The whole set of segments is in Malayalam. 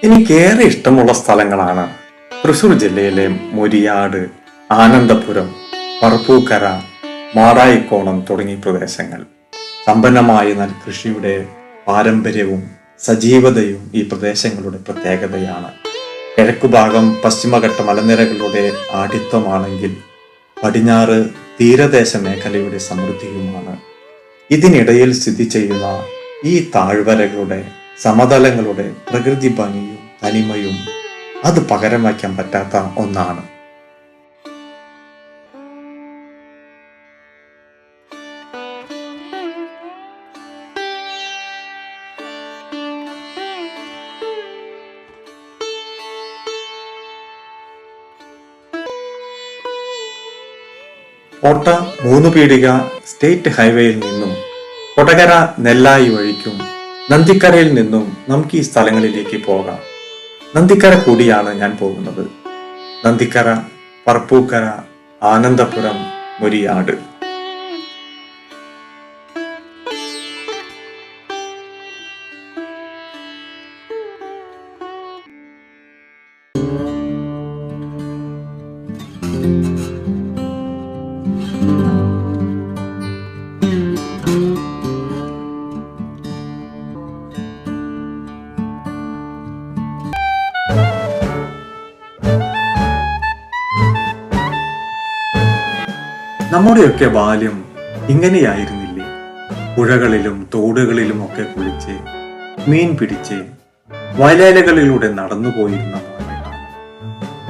എനിക്കേറെ ഇഷ്ടമുള്ള സ്ഥലങ്ങളാണ് തൃശൂർ ജില്ലയിലെ മുരിയാട്, ആനന്ദപുരം, പറപ്പൂക്കര, മാടായിക്കോണം തുടങ്ങിയ പ്രദേശങ്ങൾ. സമ്പന്നമായ നെൽകൃഷിയുടെ പാരമ്പര്യവും സജീവതയും ഈ പ്രദേശങ്ങളുടെ പ്രത്യേകതയാണ്. കിഴക്കുഭാഗം പശ്ചിമഘട്ട മലനിരകളുടെ ആഠിത്വമാണെങ്കിൽ പടിഞ്ഞാറ് തീരദേശ മേഖലയുടെ സമൃദ്ധിയുമാണ്. ഇതിനിടയിൽ സ്ഥിതി ചെയ്യുന്ന ഈ താഴ്വരകളുടെ സമതലങ്ങളുടെ പ്രകൃതി ഭംഗിയും തനിമയും അത് പകരം വയ്ക്കാൻ പറ്റാത്ത ഒന്നാണ്. കോട്ട മൂന്നുപീടിക സ്റ്റേറ്റ് ഹൈവേയിൽ നിന്നും കൊടകര നെല്ലായി വഴിക്കും നന്ദിക്കരയിൽ നിന്നും നമുക്ക് ഈ സ്ഥലങ്ങളിലേക്ക് പോകാം. നന്ദിക്കര കൂടിയാണ് ഞാൻ പോകുന്നത്. നന്ദിക്കര, പറപ്പൂക്കര, ആനന്ദപുരം, മുരിയാട്. നമ്മുടെയൊക്കെ ബാല്യം ഇങ്ങനെയായിരുന്നില്ലേ? പുഴകളിലും തോടുകളിലും ഒക്കെ കുളിച്ച് മീൻ പിടിച്ച് വയലേലകളിലൂടെ നടന്നുപോയിരുന്ന നാളുകളാണ്.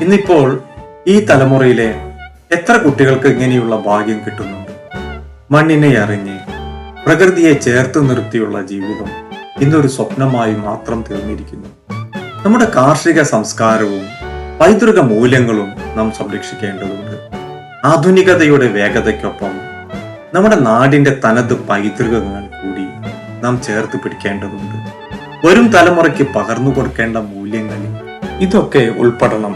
ഇന്നിപ്പോൾ ഈ തലമുറയിലെ എത്ര കുട്ടികൾക്ക് ഇങ്ങനെയുള്ള ഭാഗ്യം കിട്ടുന്നുണ്ട്? മണ്ണിനെ അറിഞ്ഞ് പ്രകൃതിയെ ചേർത്ത് നിർത്തിയുള്ള ജീവിതം ഇന്നൊരു സ്വപ്നമായി മാത്രം തീർന്നിരിക്കുന്നു. നമ്മുടെ കാർഷിക സംസ്കാരവും പൈതൃക മൂല്യങ്ങളും നാം സംരക്ഷിക്കേണ്ടതുണ്ട്. ആധുനികതയുടെ വേഗതയ്ക്കൊപ്പം നമ്മുടെ നാടിന്റെ തനത് പൈതൃകങ്ങൾ കൂടി നാം ചേർത്ത് പിടിക്കേണ്ടതുണ്ട്. വരും തലമുറയ്ക്ക് പകർന്നു കൊടുക്കേണ്ട മൂല്യങ്ങളിൽ ഇതൊക്കെ ഉൾപ്പെടണം